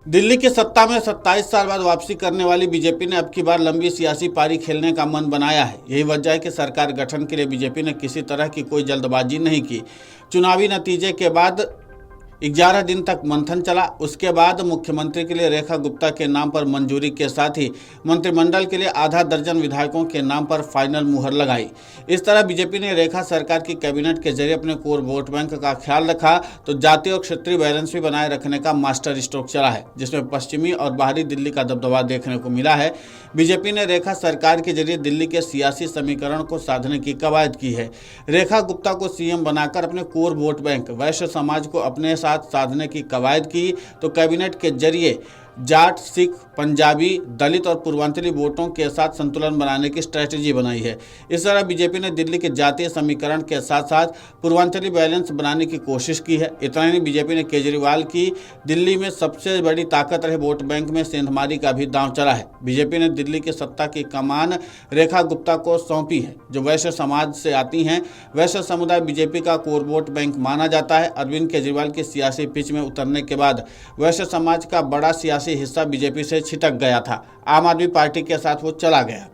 दिल्ली की सत्ता में 27 साल बाद वापसी करने वाली बीजेपी ने अब की बार लंबी सियासी पारी खेलने का मन बनाया है। यही वजह है कि सरकार गठन के लिए बीजेपी ने किसी तरह की कोई जल्दबाजी नहीं की। चुनावी नतीजे के बाद 11 दिन तक मंथन चला। उसके बाद मुख्यमंत्री के लिए रेखा गुप्ता के नाम पर मंजूरी के साथ ही मंत्रिमंडल के लिए आधा दर्जन विधायकों के नाम पर फाइनल मुहर लगाई। इस तरह बीजेपी ने रेखा सरकार की कैबिनेट के जरिए अपने कोर वोट बैंक का ख्याल रखा तो जातीय और क्षेत्रीय बैलेंस भी बनाए रखने का मास्टर स्ट्रोक चला है, जिसमें पश्चिमी और बाहरी दिल्ली का दबदबा देखने को मिला है। बीजेपी ने रेखा सरकार के जरिए दिल्ली के सियासी समीकरण को साधने की कवायद की है। रेखा गुप्ता को सीएम बनाकर अपने कोर वोट बैंक वैश्य समाज को अपने साथ साधने की कवायद की तो कैबिनेट के जरिए जाट, सिख, पंजाबी, दलित और पूर्वांचली वोटों के साथ संतुलन बनाने की स्ट्रेटजी बनाई है। इस तरह बीजेपी ने दिल्ली के जातीय समीकरण के साथ साथ पूर्वांचली बैलेंस बनाने की कोशिश की है। इतना ही नहीं, बीजेपी ने केजरीवाल की दिल्ली में सबसे बड़ी ताकत रहे वोट बैंक में सेंधमारी का भी दांव चला है। बीजेपी ने दिल्ली की सत्ता की कमान रेखा गुप्ता को सौंपी है, जो वैश्य समाज से आती हैं। वैश्य समुदाय बीजेपी का कोर वोट बैंक माना जाता है। अरविंद केजरीवाल की सियासी पिच में उतरने के बाद वैश्य समाज का बड़ा सियासी हिस्सा बीजेपी से छिटक गया था। आम आदमी पार्टी के साथ वो चला गया।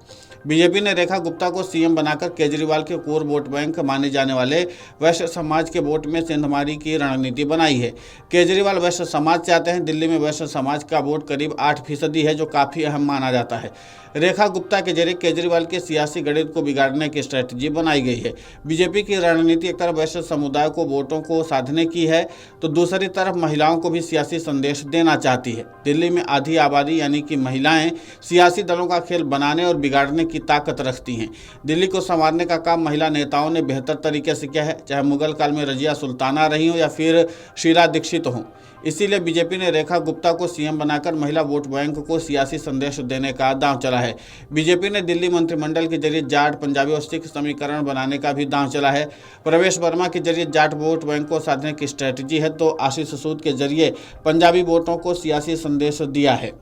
बीजेपी ने रेखा गुप्ता को सीएम बनाकर केजरीवाल के कोर वोट बैंक माने जाने वाले वैश्य समाज के वोट में सेंधमारी की रणनीति बनाई है। केजरीवाल वैश्य समाज से आते हैं। दिल्ली में वैश्य समाज का वोट करीब 8% है, जो काफी अहम माना जाता है। रेखा गुप्ता के जरिए केजरीवाल के सियासी गणित को बिगाड़ने की स्ट्रेटजी बनाई गई है। बीजेपी की रणनीति एक तरफ वैश्य समुदाय को वोटों को साधने की है तो दूसरी तरफ महिलाओं को भी सियासी संदेश देना चाहती है। दिल्ली में आधी आबादी यानी कि महिलाएं सियासी दलों का खेल बनाने और बिगाड़ने की ताकत रखती हैं। दिल्ली को संवारने का काम महिला नेताओं ने बेहतर तरीके से किया है, चाहे मुगल काल में रजिया सुल्ताना रही हो या फिर शीला दीक्षित हो। इसीलिए बीजेपी ने रेखा गुप्ता को सीएम बनाकर महिला वोट बैंक को सियासी संदेश देने का दांव चला है। बीजेपी ने दिल्ली मंत्रिमंडल के जरिए जाट, पंजाबी और सिख समीकरण बनाने का भी दांव चला है। प्रवेश वर्मा के जरिए जाट वोट बैंक को साधने की स्ट्रेटजी है तो आशीष सूद के जरिए पंजाबी वोटों को सियासी संदेश दिया है।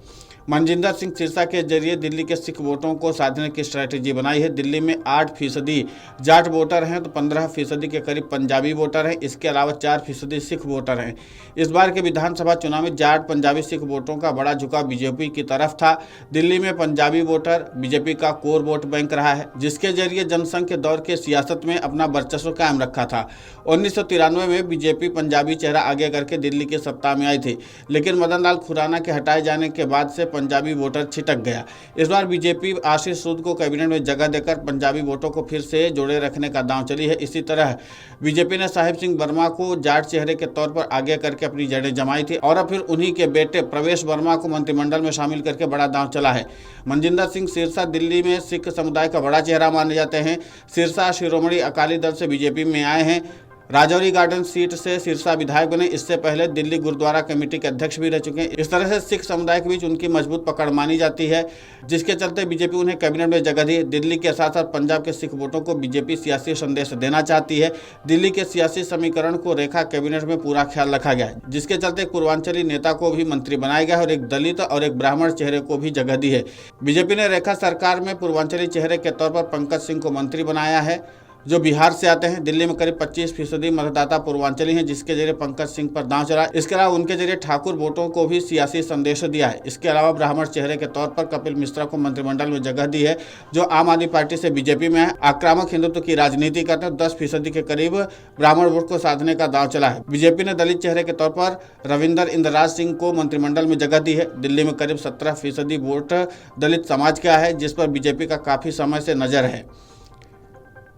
मनजिंदर सिंह सिरसा के जरिए दिल्ली के सिख वोटों को साधने की स्ट्रैटेजी बनाई है। दिल्ली में 8% जाट वोटर हैं तो 15% के करीब पंजाबी वोटर हैं। इसके अलावा 4% सिख वोटर हैं। इस बार के विधानसभा चुनाव में जाट, पंजाबी, सिख वोटों का बड़ा झुकाव बीजेपी की तरफ था। दिल्ली में पंजाबी वोटर बीजेपी का कोर वोट बैंक रहा है, जिसके जरिए जनसंघ के दौर के सियासत में अपना वर्चस्व कायम रखा था। 1993 में बीजेपी पंजाबी चेहरा आगे करके दिल्ली की सत्ता में आई थी, लेकिन मदन लाल खुराना के हटाए जाने के बाद से पंजाबी वोटर छिटक गया। इस बार बीजेपी आशीष सूद को कैबिनेट में जगह देकर पंजाबी वोटों को फिर से जोड़े रखने का दांव चली है। इसी तरह बीजेपी ने साहिब सिंह वर्मा को जाट चेहरे के तौर पर आगे करके अपनी जड़ें जमाई थी और अब फिर उन्हीं के बेटे प्रवेश वर्मा को मंत्रिमंडल में शामिल करके बड़ा दांव चला है। मनजिंदर सिंह सिरसा दिल्ली में सिख समुदाय का बड़ा चेहरा माने जाते हैं। सिरसा शिरोमणि अकाली दल से बीजेपी में आए हैं। राजौरी गार्डन सीट से सिरसा विधायक बने। इससे पहले दिल्ली गुरुद्वारा कमेटी के अध्यक्ष भी रह चुके हैं। इस तरह से सिख समुदाय के बीच उनकी मजबूत पकड़ मानी जाती है, जिसके चलते बीजेपी उन्हें कैबिनेट में जगह दी। दिल्ली के साथ साथ पंजाब के सिख वोटों को बीजेपी सियासी संदेश देना चाहती है। दिल्ली के सियासी समीकरण को रेखा कैबिनेट में पूरा ख्याल रखा गया है, जिसके चलते एक पूर्वांचली नेता को भी मंत्री बनाया गया है और एक दलित और एक ब्राह्मण चेहरे को भी जगह दी है। बीजेपी ने रेखा सरकार में पूर्वांचली चेहरे के तौर पर पंकज सिंह को मंत्री बनाया है, जो बिहार से आते हैं। दिल्ली में करीब 25% मतदाता पूर्वांचली हैं, जिसके जरिए पंकज सिंह पर दांव चला। इसके अलावा उनके जरिए ठाकुर वोटों को भी सियासी संदेश दिया है। इसके अलावा ब्राह्मण चेहरे के तौर पर कपिल मिश्रा को मंत्रिमंडल में जगह दी है, जो आम आदमी पार्टी से बीजेपी में है। आक्रामक हिंदुत्व की राजनीति करते हैं। 10% के करीब ब्राह्मण वोट को साधने का दांव चला है। बीजेपी ने दलित चेहरे के तौर पर रविंदर इंद्रराज सिंह को मंत्रिमंडल में जगह दी है। दिल्ली में करीब 17% वोट दलित समाज का है, जिस पर बीजेपी का काफी समय से नजर है।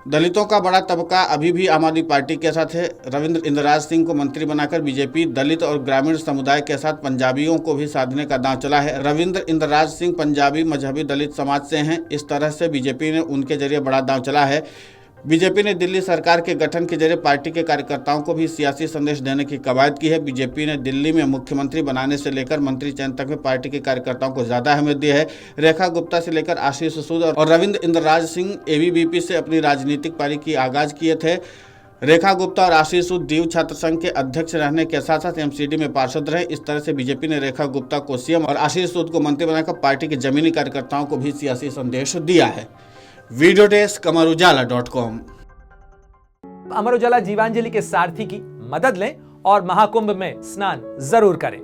दलितों का बड़ा तबका अभी भी आम आदमी पार्टी के साथ है। रविंद्र इंद्रराज सिंह को मंत्री बनाकर बीजेपी दलित और ग्रामीण समुदाय के साथ पंजाबियों को भी साधने का दांव चला है। रविंद्र इंद्रराज सिंह पंजाबी मजहबी दलित समाज से हैं। इस तरह से बीजेपी ने उनके जरिए बड़ा दांव चला है। बीजेपी ने दिल्ली सरकार के गठन के जरिए पार्टी के कार्यकर्ताओं को भी सियासी संदेश देने की कवायद की है। बीजेपी ने दिल्ली में मुख्यमंत्री बनाने से लेकर मंत्री चयन तक में पार्टी के कार्यकर्ताओं को ज्यादा अहमियत दी है। रेखा गुप्ता से लेकर आशीष सूद और रविंद्र इंद्रराज सिंह एबीवीपी से अपनी राजनीतिक पारी की आगाज किए थे। रेखा गुप्ता और आशीष सूद दीव छात्र संघ के अध्यक्ष रहने के साथ साथ एमसीडी में पार्षद रहे। इस तरह से बीजेपी ने रेखा गुप्ता को सीएम और आशीष सूद को मंत्री बनाकर पार्टी के जमीनी कार्यकर्ताओं को भी सियासी संदेश दिया है। Video desk अमरउजाला.com। अमर उजाला जीवांजलि के सारथी की मदद लें और महाकुंभ में स्नान जरूर करें।